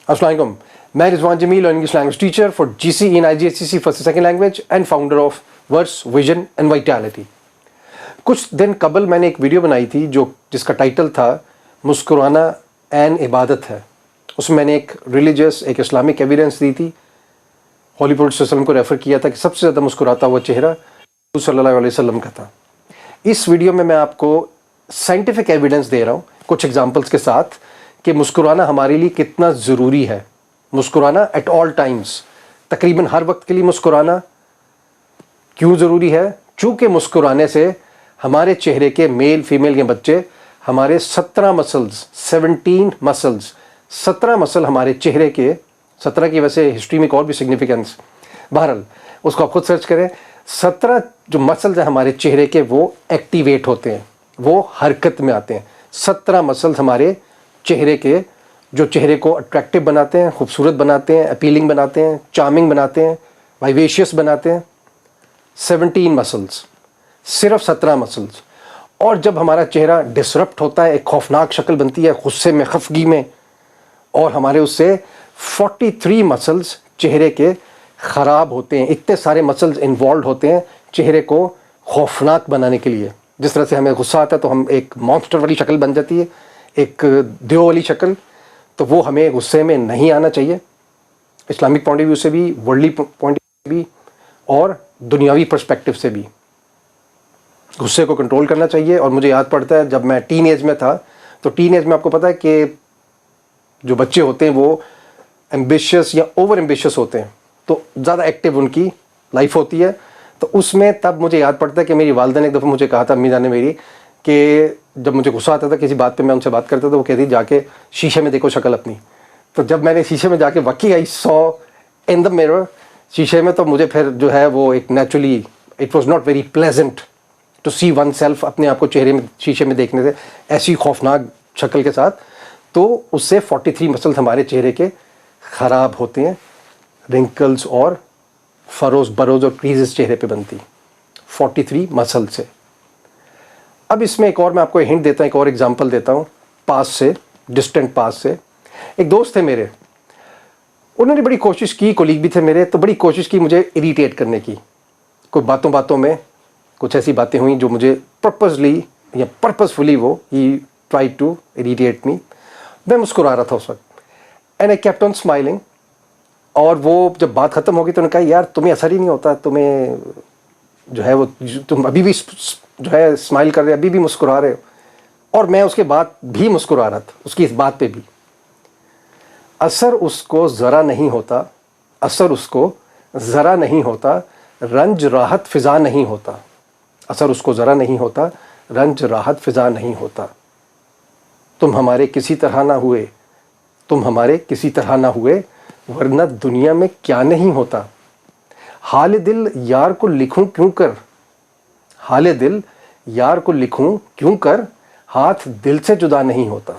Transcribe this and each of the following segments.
अस्सलाम वालेकुम, मैं Rizwan Jameel, English language teacher for GCE and IGCSE first second language and founder of words vision and vitality. कुछ दिन कबल मैंने एक वीडियो बनाई थी जिसका टाइटल था मुस्कुराना एन इबादत है। उसमें मैंने एक रिलीजियस, एक इस्लामिक एविडेंस दी थी। हॉली प्रॉफेट सल्लल्लाहु अलैहि वसल्लम को रेफ़र किया था कि सबसे ज़्यादा मुस्कुराता हुआ चेहरा सल्लल्लाहु अलैहि वसल्लम का था। इस वीडियो में मैं आपको साइंटिफिक एविडेंस दे रहा हूँ कुछ एग्जांपल्स के साथ कि मुस्कुराना हमारे लिए कितना ज़रूरी है। मुस्कुराना एट ऑल टाइम्स, तकरीबन हर वक्त के लिए मुस्कुराना क्यों ज़रूरी है? चूँकि मुस्कुराने से हमारे चेहरे के मेल फीमेल के बच्चे हमारे 17 मसल हमारे चेहरे के 17 की वैसे हिस्ट्री में एक और भी सिग्निफिकेंस, बहरहाल उसको आप खुद सर्च करें। 17 जो मसल्स हैं हमारे चेहरे के वो एक्टिवेट होते हैं, वो हरकत में आते हैं। 17 मसल्स हमारे चेहरे के जो चेहरे को अट्रैक्टिव बनाते हैं, खूबसूरत बनाते हैं, अपीलिंग बनाते हैं, चार्मिंग बनाते हैं, वाइवेशियस बनाते हैं। 17 मसल्स, सिर्फ 17 मसल्स। और जब हमारा चेहरा डिसरप्ट होता है, एक खौफनाक शक्ल बनती है गुस्से में, खफगी में, और हमारे उससे 43 मसल्स चेहरे के ख़राब होते हैं। इतने सारे मसल्स इन्वॉल्व होते हैं चेहरे को खौफनाक बनाने के लिए। जिस तरह से हमें गुस्सा आता है तो हम एक मॉन्स्टर वाली शक्ल बन जाती है, एक देव वाली शक्ल, तो वो हमें गुस्से में नहीं आना चाहिए। इस्लामिक पॉइंट ऑफ व्यू से भी, वर्ल्डली पॉइंट ऑफ व्यू भी, और दुनियावी पर्सपेक्टिव से भी गुस्से को कंट्रोल करना चाहिए। और मुझे याद पड़ता है जब मैं टीन एज में था, तो टीन एज में आपको पता है कि जो बच्चे होते हैं वो एम्बिशियस या ओवर एम्बिशियस होते हैं, तो ज़्यादा एक्टिव उनकी लाइफ होती है। तो उसमें तब मुझे याद पड़ता है कि मेरी वालदा ने एक दफ़ा मुझे कहा था, अम्मी जान ने मेरी, कि जब मुझे गुस्सा आता था किसी बात पे, मैं उनसे बात करता था, वो कहती जाके शीशे में देखो शक्ल अपनी। तो जब मैंने शीशे में जाके वाकई I saw in the mirror, शीशे में, तो मुझे फिर जो है वो एक naturally it was not very pleasant to see one self, अपने आप को चेहरे में शीशे में देखने से ऐसी खौफनाक शक्ल के साथ। तो उससे 43 मसल्स हमारे चेहरे के ख़राब होते हैं, रिंकल्स और फरोज बरोज और क्रीजेस चेहरे पे बनती, 43 मसल से। अब इसमें एक और मैं आपको हिंट देता हूँ, एक और एग्जांपल देता हूँ पास से, डिस्टेंट पास से। एक दोस्त थे मेरे, उन्होंने बड़ी कोशिश की, कोलीग भी थे मेरे, तो बड़ी कोशिश की मुझे इरिटेट करने की। कोई बातों बातों में कुछ ऐसी बातें हुई जो मुझे पर्पसली या पर्पसफुली वो ही ट्राई टू इरिटेट मी। मैं मुस्कुरा रहा था उस वक्त, and I kept on smiling. और वो जब बात ख़त्म हो गई तो उन्होंने कहा, यार तुम्हें असर ही नहीं होता, तुम्हें जो है वो, तुम अभी भी जो है स्माइल कर रहे हो, अभी भी मुस्कुरा रहे हो। और मैं उसके बाद भी मुस्कुरा रहा था, उसकी इस बात पे भी। असर उसको ज़रा नहीं होता, असर उसको ज़रा नहीं होता, रंज राहत फ़िज़ा नहीं होता। असर उसको ज़रा नहीं होता, रंज राहत फ़िज़ा नहीं होता। तुम हमारे किसी तरह ना हुए, तुम हमारे किसी तरह ना हुए, वरना दुनिया में क्या नहीं होता। हाल दिल यार को लिखूं क्यों कर, हाल दिल यार को लिखूं क्यों कर, हाथ दिल से जुदा नहीं होता।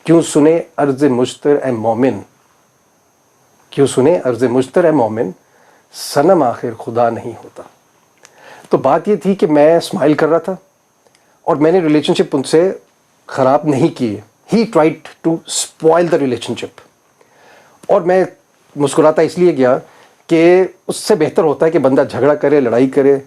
क्यों सुने अर्ज़ मुश्तर ए मोमिन, क्यों सुने अर्ज़ मुश्तर ए मोमिन, सनम आखिर खुदा नहीं होता। तो बात ये थी कि मैं स्माइल कर रहा था और मैंने रिलेशनशिप उनसे ख़राब नहीं की। He tried to spoil the relationship. और मैं मुस्कुराता इसलिए गया कि उससे बेहतर होता है कि बंदा झगड़ा करे, लड़ाई करे,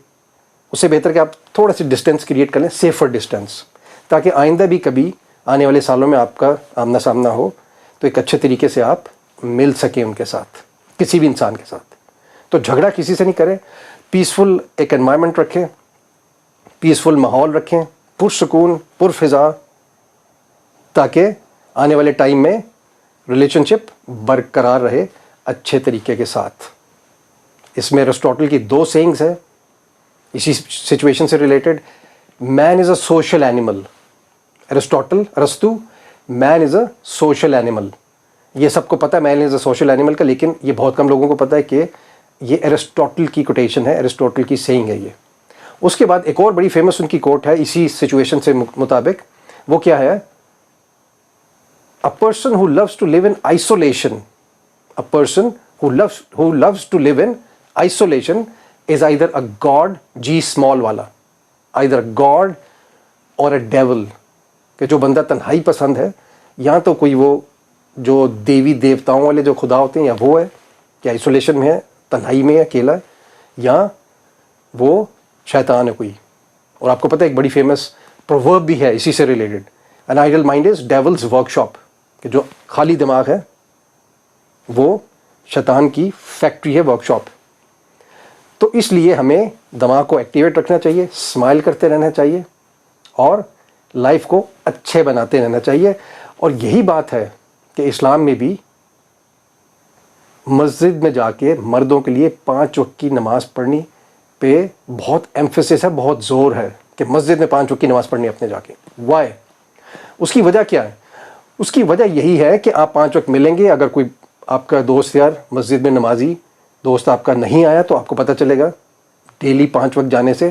उससे बेहतर कि आप थोड़ा सी डिस्टेंस क्रिएट कर लें, सेफर डिस्टेंस, ताकि आइंदा भी कभी आने वाले सालों में आपका आमना सामना हो तो एक अच्छे तरीके से आप मिल सकें उनके साथ, किसी भी इंसान के साथ। तो झगड़ा किसी से नहीं करें, पीसफुल एक एनवायरनमेंट रखें, पीसफुल माहौल रखें, पुरसुकून पुरफ़िज़ा, ताकि आने वाले टाइम में रिलेशनशिप बरकरार रहे अच्छे तरीके के साथ। इसमें एरिस्टोटल की 2 सेइंग्स हैं इसी सिचुएशन से related. Man is a social animal, Aristotle, अरस्तु, man is a social animal. ये सबको पता है man is a social animal का, लेकिन ये बहुत कम लोगों को पता है कि ये एरिस्टोटल की कोटेशन है, एरिस्टोटल की सेइंग है ये। उसके बाद एक और बड़ी फेमस उनकी कोट है इसी सिचुएशन से मुताबिक। वो क्या है? A person who loves to live in isolation, a person who loves to live in isolation is either a god, G small वाला, either a god or a devil। कि जो बंदा तन्हाई पसंद है, या तो कोई वो جو دیوی دیوتاؤں والے جو خدا ہوتے ہیں، یا وہ ہے کہ آئسولیشن میں ہے، تنہائی میں ہے، اکیلا ہے، یا وہ شیطان ہے کوئی. اور آپ کو پتہ ہے ایک بڑی فیمس پروورب بھی ہے اسی سے related, an idle mind is devil's workshop, کہ جو خالی دماغ ہے وہ شیطان کی فیکٹری ہے، ورک شاپ. تو اس لیے ہمیں دماغ کو ایکٹیویٹ رکھنا چاہیے، اسمائل کرتے رہنا چاہیے، اور لائف کو اچھے بناتے رہنا چاہیے. اور یہی بات ہے کہ اسلام میں بھی مسجد میں جا کے مردوں کے لیے 5 وقت کی نماز پڑھنی پہ بہت ایمفیسس ہے، بہت زور ہے کہ مسجد میں 5 وقت کی نماز پڑھنی اپنے جا کے. وائی؟ اس کی وجہ کیا ہے؟ اس کی وجہ یہی ہے کہ آپ 5 وقت ملیں گے. اگر کوئی آپ کا دوست یار مسجد میں نمازی دوست آپ کا نہیں آیا تو آپ کو پتہ چلے گا ڈیلی 5 وقت جانے سے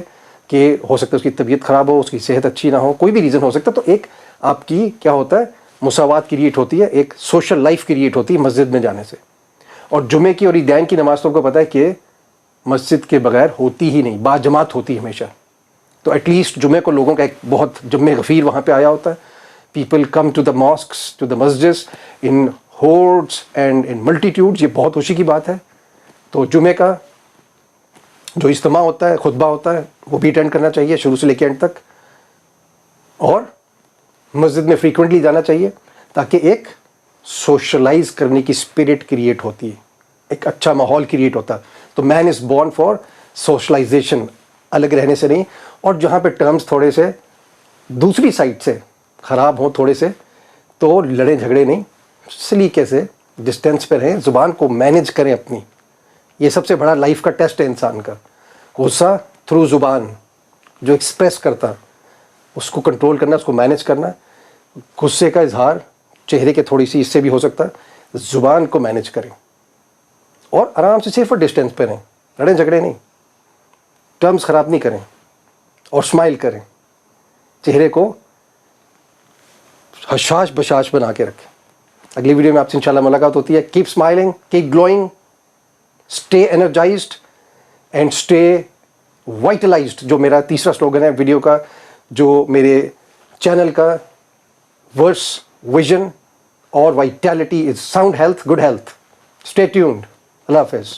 کہ ہو سکتا ہے اس کی طبیعت خراب ہو، اس کی صحت اچھی نہ ہو، کوئی بھی ریزن ہو سکتا ہے. تو ایک آپ کی کیا ہوتا ہے، مساوات کریٹ ہوتی ہے، ایک سوشل لائف کریٹ ہوتی ہے مسجد میں جانے سے. اور جمعے کی اور عیدین کی نماز تو آپ کو پتہ ہے کہ مسجد کے بغیر ہوتی ہی نہیں، با جماعت ہوتی ہے ہمیشہ. تو ایٹ لیسٹ جمعے کو لوگوں کا ایک بہت جمع غفیر وہاں پہ آیا ہوتا ہے. People come to the mosques, to the masjids in hordes and in multitudes. یہ بہت خوشی کی بات ہے. تو جمعے کا جو اجتماع ہوتا ہے، خطبہ ہوتا ہے، وہ بھی اٹینڈ کرنا چاہیے شروع سے لے کے اینڈ تک. اور مسجد میں فریکوینٹلی جانا چاہیے تاکہ ایک سوشلائز کرنے کی اسپرٹ کریٹ ہوتی ہے، ایک اچھا ماحول کریٹ ہوتا ہے. تو مین از بورن فار سوشلائزیشن، الگ رہنے سے نہیں. اور جہاں پہ ٹرمز تھوڑے سے دوسری سائڈ سے خراب ہوں تھوڑے سے، تو لڑیں جھگڑے نہیں، سلیقے سے ڈسٹینس پہ رہیں، زبان کو مینیج کریں اپنی. یہ سب سے بڑا لائف کا ٹیسٹ ہے انسان کا. غصہ تھرو زبان جو ایکسپریس کرتا، اس کو کنٹرول کرنا، اس کو مینیج کرنا. غصے کا اظہار چہرے کے تھوڑی سی اس سے بھی ہو سکتا ہے. زبان کو مینیج کریں اور آرام سے صرف ڈسٹینس پہ رہیں، لڑیں جھگڑے نہیں، ٹرمز خراب نہیں کریں، اور اسمائل کریں. چہرے کو حشاش بشاش بنا کے رکھیں. اگلی ویڈیو میں آپ سے انشاءاللہ ملاقات ہوتی ہے. Keep smiling, keep glowing, stay energized and stay vitalized. جو میرا تیسرا سلوگن ہے ویڈیو کا، جو میرے چینل کا ورس ویژن اور vitality is sound health, good health. Stay tuned. اللہ حافظ.